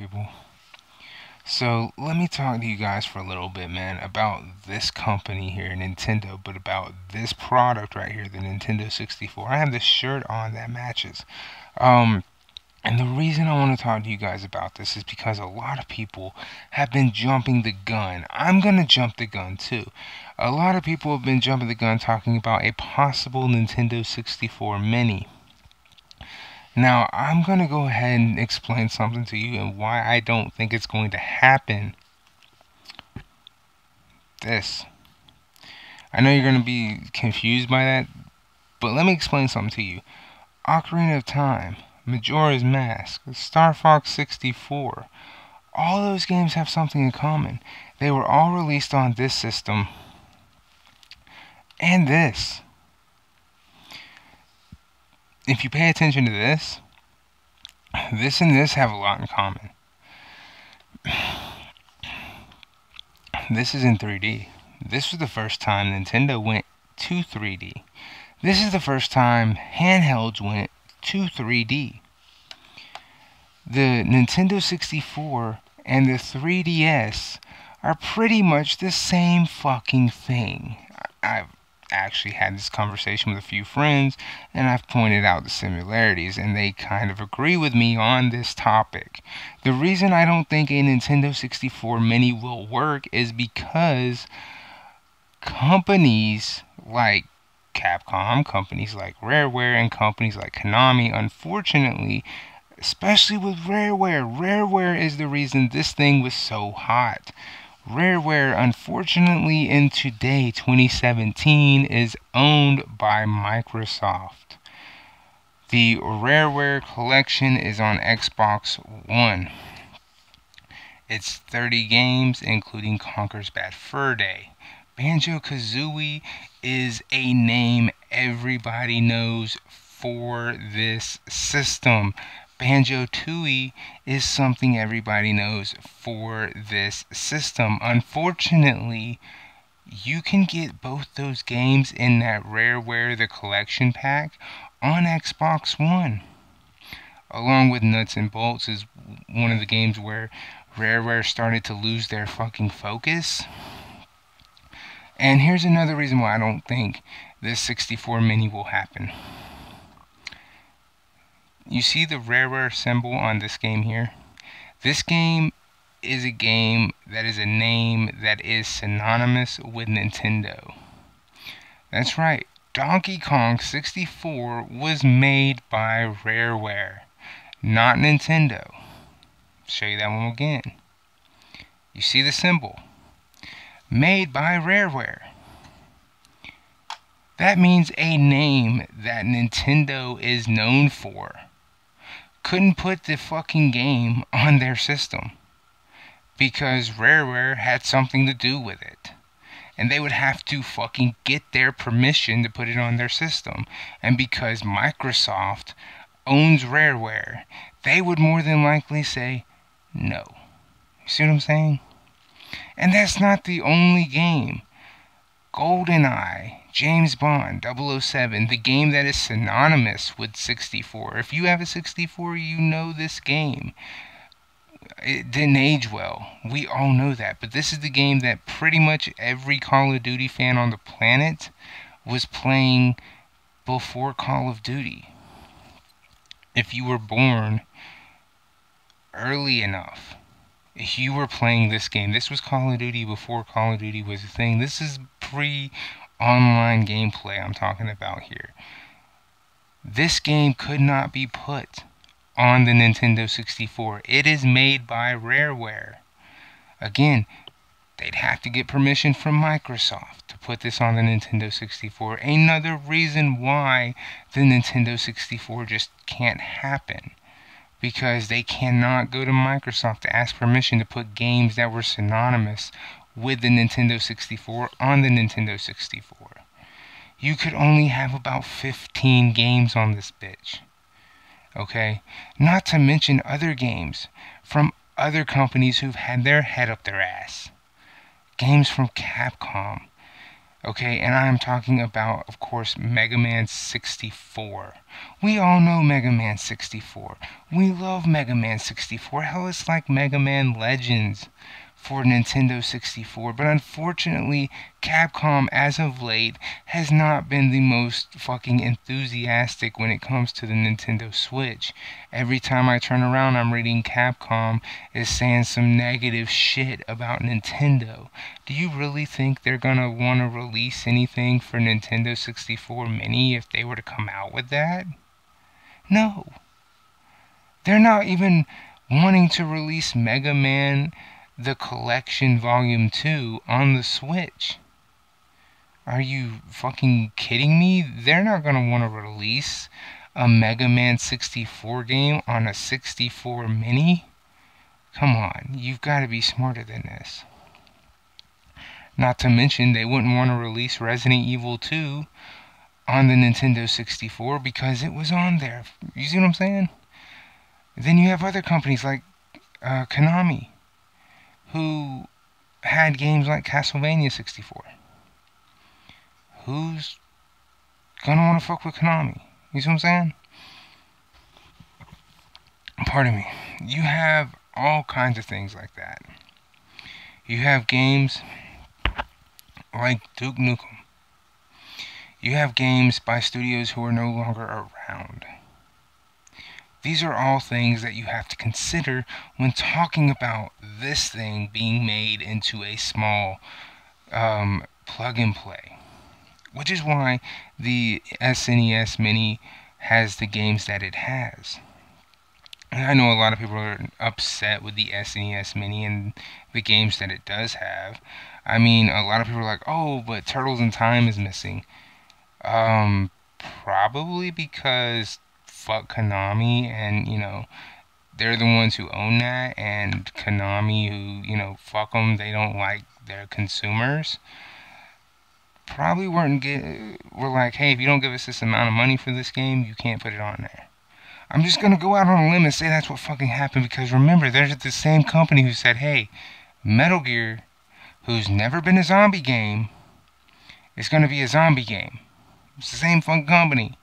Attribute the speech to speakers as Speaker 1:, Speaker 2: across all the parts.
Speaker 1: people? So, let me talk to you guys for a little bit, man, about this company here, Nintendo, but about this product right here, the Nintendo 64. I have this shirt on that matches. Um, and the reason I want to talk to you guys about this is because a lot of people have been jumping the gun. I'm going to jump the gun too. A lot of people have been jumping the gun talking about a possible Nintendo 64 Mini. Now, I'm going to go ahead and explain something to you and why I don't think it's going to happen. This. I know you're going to be confused by that, but let me explain something to you. Ocarina of Time, Majora's Mask, Star Fox 64, all those games have something in common. They were all released on this system and this. If you pay attention to this and this have a lot in common. This is in 3D. This was the first time Nintendo went to 3D. This is the first time handhelds went to 3D. The Nintendo 64 and the 3DS are pretty much the same fucking thing. I've actually had this conversation with a few friends and I've pointed out the similarities and they kind of agree with me on this topic. The reason I don't think a Nintendo 64 Mini will work is because companies like Capcom, companies like Rareware, and companies like Konami, unfortunately, especially with Rareware is the reason this thing was so hot. Rareware, unfortunately, in today, 2017, is owned by Microsoft. The Rareware collection is on Xbox One. It's 30 games, including Conker's Bad Fur Day. Banjo-Kazooie is a name everybody knows for this system. Banjo-Tooie is something everybody knows for this system. Unfortunately, you can get both those games in that Rareware the Collection Pack on Xbox One. Along with Nuts and Bolts is one of the games where Rareware started to lose their fucking focus. And here's another reason why I don't think this 64 Mini will happen. You see the Rareware symbol on this game here? This game is a game that is a name that is synonymous with Nintendo. That's right, Donkey Kong 64 was made by Rareware, not Nintendo. Show you that one again. You see the symbol? Made by Rareware. That means a name that Nintendo is known for couldn't put the fucking game on their system because Rareware had something to do with it. And they would have to fucking get their permission to put it on their system. And because Microsoft owns Rareware, they would more than likely say no. You see what I'm saying? And that's not the only game. GoldenEye, James Bond, 007, the game that is synonymous with 64. If you have a 64, you know this game. It didn't age well. We all know that. But this is the game that pretty much every Call of Duty fan on the planet was playing before Call of Duty. If you were born early enough, you were playing this game. This was Call of Duty before Call of Duty was a thing. This is pre-online gameplay I'm talking about here. This game could not be put on the Nintendo 64. It is made by Rareware. Again, they'd have to get permission from Microsoft to put this on the Nintendo 64. Another reason why the Nintendo 64 just can't happen. Because they cannot go to Microsoft to ask permission to put games that were synonymous with the Nintendo 64 on the Nintendo 64. You could only have about 15 games on this bitch. Okay? Not to mention other games from other companies who've had their head up their ass. Games from Capcom. Okay, and I'm talking about, of course, Mega Man 64. We all know Mega Man 64. We love Mega Man 64. Hell, it's like Mega Man Legends for Nintendo 64, but unfortunately, Capcom, as of late, has not been the most fucking enthusiastic when it comes to the Nintendo Switch. Every time I turn around, I'm reading Capcom is saying some negative shit about Nintendo. Do you really think they're gonna want to release anything for Nintendo 64 Mini if they were to come out with that? No. They're not even wanting to release Mega Man the Collection Volume 2 on the Switch. Are you fucking kidding me? They're not gonna want to release a Mega Man 64 game on a 64 Mini? Come on, you've got to be smarter than this. Not to mention, they wouldn't want to release Resident Evil 2 on the Nintendo 64 because it was on there. You see what I'm saying? Then you have other companies like Konami, who had games like Castlevania 64. Who's gonna want to fuck with Konami? You see what I'm saying? Pardon me. You have all kinds of things like that. You have games like Duke Nukem. You have games by studios who are no longer around. These are all things that you have to consider when talking about this thing being made into a small plug and play. Which is why the SNES Mini has the games that it has. And I know a lot of people are upset with the SNES Mini and the games that it does have. I mean, a lot of people are like, oh, but Turtles in Time is missing. Probably because fuck Konami, and, you know, they're the ones who own that, and Konami, who, you know, fuck them, they don't like their consumers. Probably were like, hey, if you don't give us this amount of money for this game, you can't put it on there. I'm just gonna go out on a limb and say that's what fucking happened, because remember, there's the same company who said, hey, Metal Gear, who's never been a zombie game, is gonna be a zombie game. It's the same fucking company.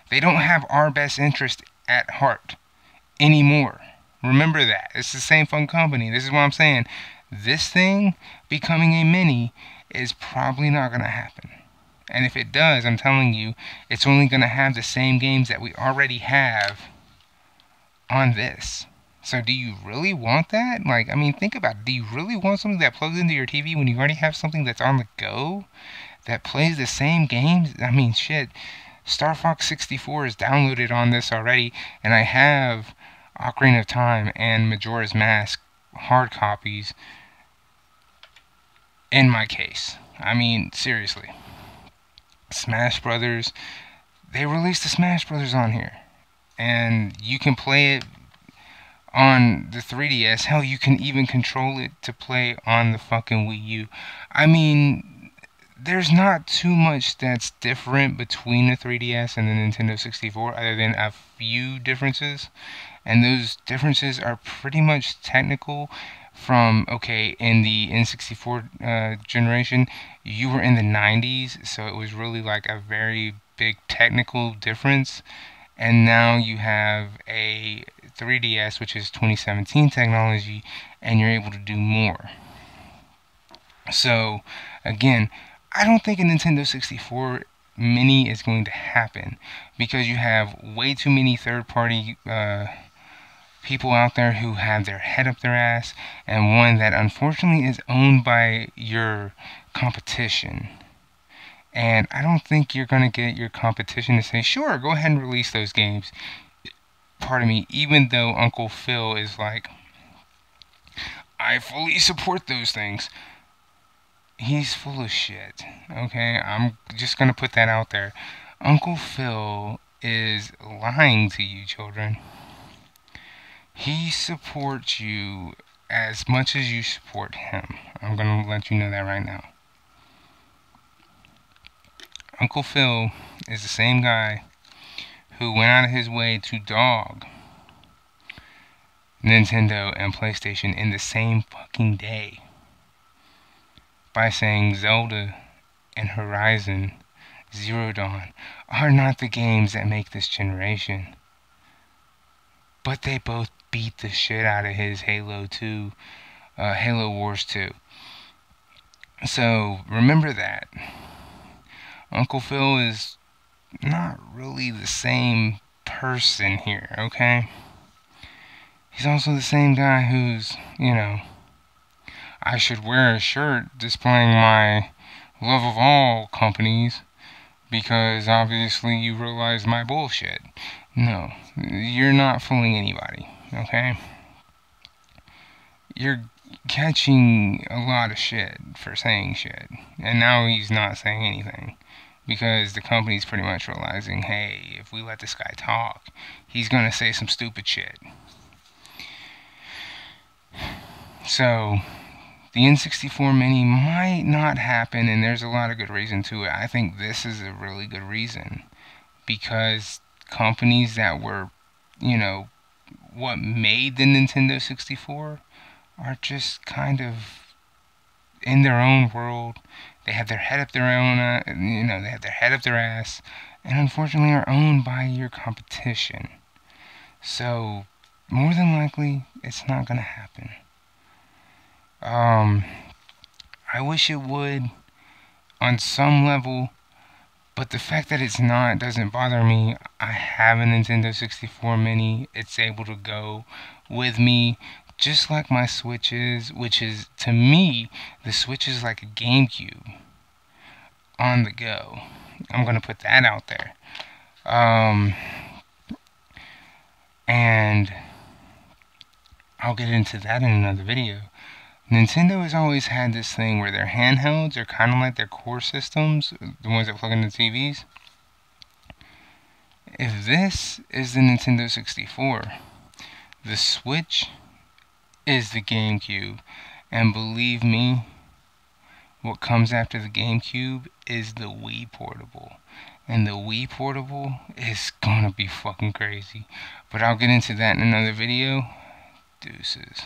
Speaker 1: They don't have our best interest at heart anymore. Remember that. It's the same fucking company. This is what I'm saying. This thing becoming a mini is probably not going to happen. And if it does, I'm telling you, it's only going to have the same games that we already have on this. So do you really want that? Like, I mean, think about it. Do you really want something that plugs into your TV when you already have something that's on the go that plays the same games? I mean, shit. Star Fox 64 is downloaded on this already, and I have Ocarina of Time and Majora's Mask hard copies in my case. I mean, seriously. Smash Brothers, they released the Smash Brothers on here, and you can play it on the 3DS. Hell, you can even control it to play on the fucking Wii U. I mean, there's not too much that's different between the 3DS and the Nintendo 64 other than a few differences. And those differences are pretty much technical from, okay, in the N64 generation, you were in the 90s, so it was really like a very big technical difference. And now you have a 3DS, which is 2017 technology, and you're able to do more. So, again, I don't think a Nintendo 64 Mini is going to happen because you have way too many third-party people out there who have their head up their ass, and one that unfortunately is owned by your competition. And I don't think you're going to get your competition to say, sure, go ahead and release those games. Pardon me, even though Uncle Phil is like, I fully support those things. He's full of shit, okay? I'm just gonna put that out there. Uncle Phil is lying to you, children. He supports you as much as you support him. I'm gonna let you know that right now. Uncle Phil is the same guy who went out of his way to dog Nintendo and PlayStation in the same fucking day by saying Zelda and Horizon Zero Dawn are not the games that make this generation. But they both beat the shit out of his Halo 2, Halo Wars 2. So remember that. Uncle Phil is not really the same person here, okay? He's also the same guy who's, I should wear a shirt displaying my love of all companies because obviously you realize my bullshit. No, you're not fooling anybody, okay? You're catching a lot of shit for saying shit. And now he's not saying anything. Because the company's pretty much realizing, hey, if we let this guy talk, he's gonna say some stupid shit. So, the N64 Mini might not happen, and there's a lot of good reason to it. I think this is a really good reason. Because companies that were, what made the Nintendo 64 are just kind of in their own world. They have their head up their own, they have their head up their ass, and unfortunately are owned by your competition. So, more than likely, it's not gonna happen. I wish it would, on some level, but the fact that it's not doesn't bother me. I have a Nintendo 64 Mini. It's able to go with me, just like my Switch is, which is, to me, the Switch is like a GameCube on the go. I'm going to put that out there. And I'll get into that in another video. Nintendo has always had this thing where their handhelds are kind of like their core systems, the ones that plug into TVs. If this is the Nintendo 64, the Switch is the GameCube, and believe me, what comes after the GameCube is the Wii Portable. And the Wii Portable is gonna be fucking crazy. But I'll get into that in another video. Deuces.